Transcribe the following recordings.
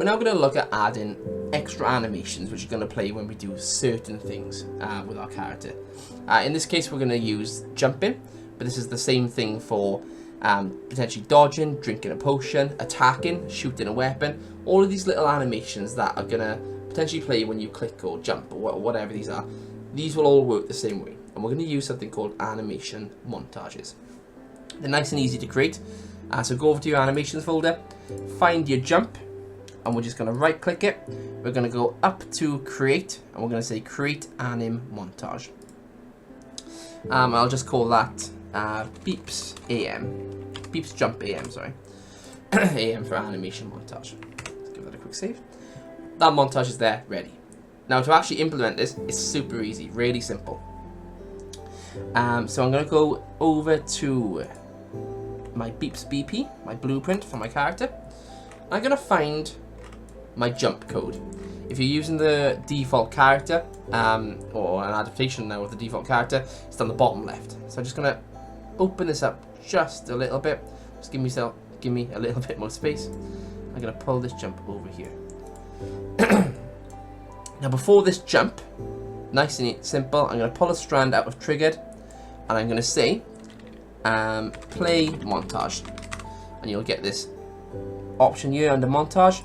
we're now going to look at adding extra animations which are going to play when we do certain things with our character. In this case we're going to use jumping, but this is the same thing for potentially dodging, drinking a potion, attacking, shooting a weapon. All of these little animations that are going to potentially play when you click or jump or whatever these are, these will all work the same way. And we're going to use something called animation montages. They're nice and easy to create. So go over to your animations folder, find your jump, and we're just going to right click it. We're going to go up to create, and we're going to say create anim montage. I'll just call that beeps AM. Beeps jump AM, sorry. AM for animation montage. Let's give that a quick save. That montage is there, ready. Now to actually implement this, it's super easy, really simple. So I'm going to go over to my Beeps BP, my blueprint for my character. I'm going to find my jump code. If you're using the default character, or an adaptation now of the default character, it's on the bottom left. So I'm just going to open this up just a little bit. Just give me a little bit more space. I'm going to pull this jump over here. Now before this jump, nice and simple, I'm going to pull a strand out of triggered, and I'm going to say play montage, and you'll get this option here under montage.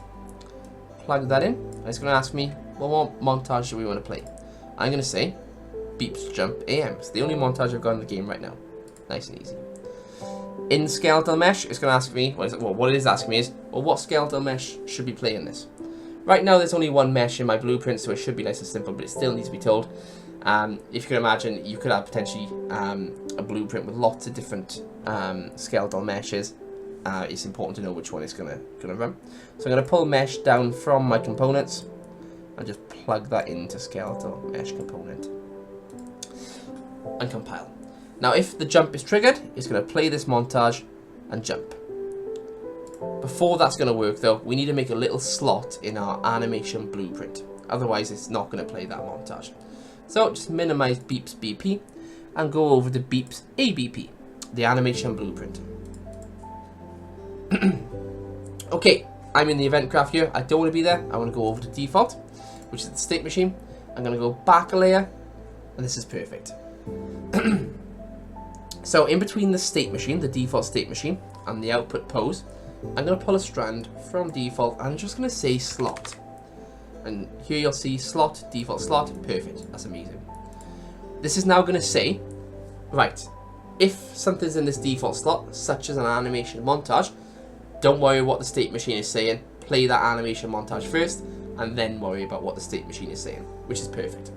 Plug that in, and it's going to ask me, well, what montage do we want to play? I'm going to say Beeps Jump AM. It's the only montage I've got in the game right now. Nice and easy. In skeletal mesh, it's going to ask me, what it is asking me is, well, what skeletal mesh should be playing this? Right now there's only one mesh in my blueprint, so it should be nice and simple, but it still needs to be told. If you can imagine, you could have potentially a blueprint with lots of different skeletal meshes. It's important to know which one it's gonna run. So I'm gonna pull mesh down from my components and just plug that into skeletal mesh component and compile. Now if the jump is triggered, it's gonna play this montage and jump. Before that's going to work though, we need to make a little slot in our animation blueprint. Otherwise it's not going to play that montage. So just minimize Beeps BP and go over to Beeps ABP, the animation blueprint. Okay, I'm in the event graph here. I don't want to be there. I want to go over to default, which is the state machine. I'm going to go back a layer, and this is perfect. So in between the state machine, the default state machine, and the output pose, I'm going to pull a strand from default and I'm just going to say slot. And here you'll see slot, default slot, perfect, that's amazing. This is now going to say, right, if something's in this default slot, such as an animation montage, don't worry what the state machine is saying, play that animation montage first, and then worry about what the state machine is saying, which is perfect.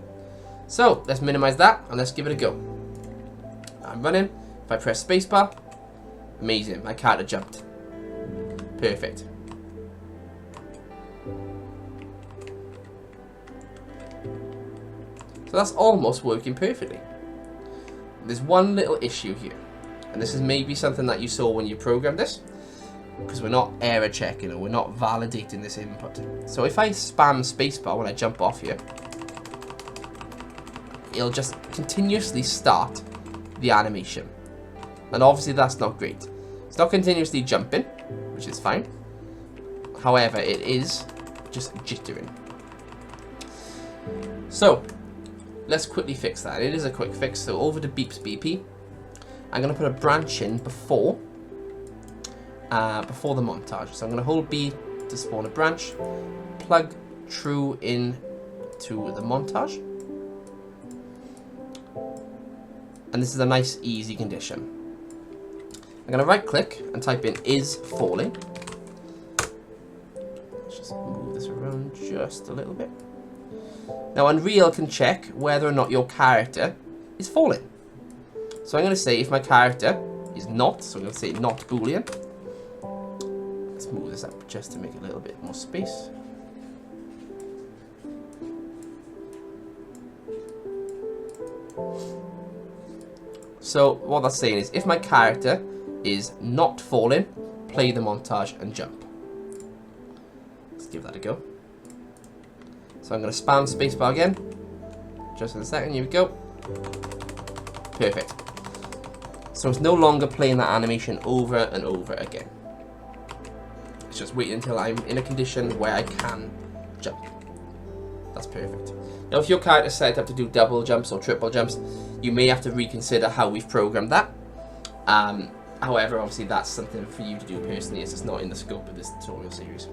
So, let's minimize that, and let's give it a go. I'm running, if I press spacebar, amazing, my character jumped. Perfect. So that's almost working perfectly. There's one little issue here, and this is maybe something that you saw when you programmed this, because we're not error checking or we're not validating this input. So if I spam spacebar when I jump off here, it'll just continuously start the animation, and obviously that's not great. It's not continuously jumping, which is fine. However, it is just jittering. So let's quickly fix that. It is a quick fix. So over to Beeps BP, I'm going to put a branch in before the montage. So I'm going to hold B to spawn a branch, plug true in to the montage, and this is a nice easy condition. I'm going to right click and type in is falling. Let's just move this around just a little bit. Now Unreal can check whether or not your character is falling. So I'm going to say if my character is not, so I'm going to say not Boolean. Let's move this up just to make a little bit more space. So what that's saying is if my character is not falling, play the montage and jump. Let's give that a go. So I'm going to spam spacebar again. Just in a second, here we go. Perfect. So it's no longer playing that animation over and over again. It's just waiting until I'm in a condition where I can jump. That's perfect. Now, if your character is set up to do double jumps or triple jumps, you may have to reconsider how we've programmed that. However, obviously that's something for you to do personally, as it's not in the scope of this tutorial series.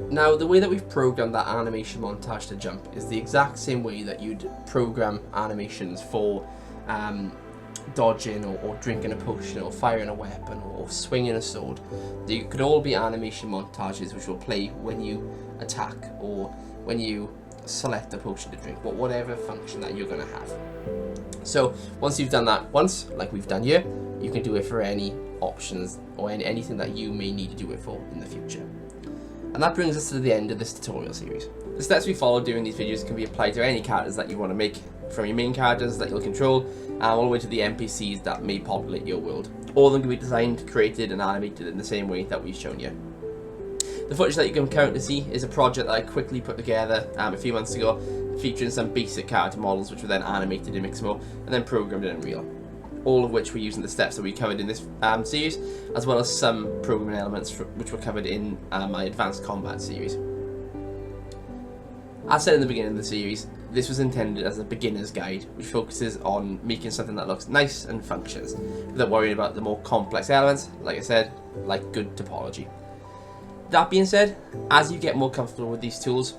Now, the way that we've programmed that animation montage to jump is the exact same way that you'd program animations for dodging or drinking a potion or firing a weapon or swinging a sword. They could all be animation montages which will play when you attack or when you select a potion to drink, whatever function that you're going to have. So once you've done that once, like we've done here, you can do it for any options or anything that you may need to do it for in the future. And that brings us to the end of this tutorial series. The steps we follow during these videos can be applied to any characters that you want to make, from your main characters that you'll control, all the way to the NPCs that may populate your world. All of them can be designed, created and animated in the same way that we've shown you. The footage that you can currently see is a project that I quickly put together a few months ago, featuring some basic character models which were then animated in Mixamo and then programmed in Unreal. All of which we're using the steps that we covered in this series, as well as some programming elements which were covered in my Advanced Combat series. As said in the beginning of the series, this was intended as a beginner's guide, which focuses on making something that looks nice and functions, without worrying about the more complex elements, like I said, like good topology. That being said, as you get more comfortable with these tools,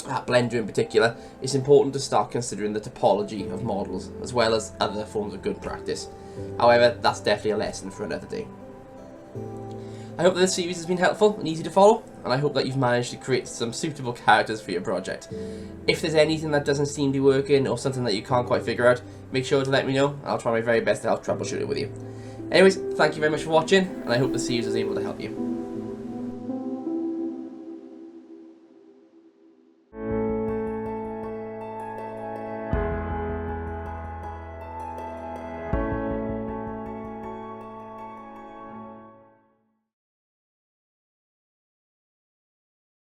Blender in particular, it's important to start considering the topology of models, as well as other forms of good practice. However, that's definitely a lesson for another day. I hope that this series has been helpful and easy to follow, and I hope that you've managed to create some suitable characters for your project. If there's anything that doesn't seem to be working, or something that you can't quite figure out, make sure to let me know, and I'll try my very best to help troubleshoot it with you. Anyways, thank you very much for watching, and I hope the series was able to help you.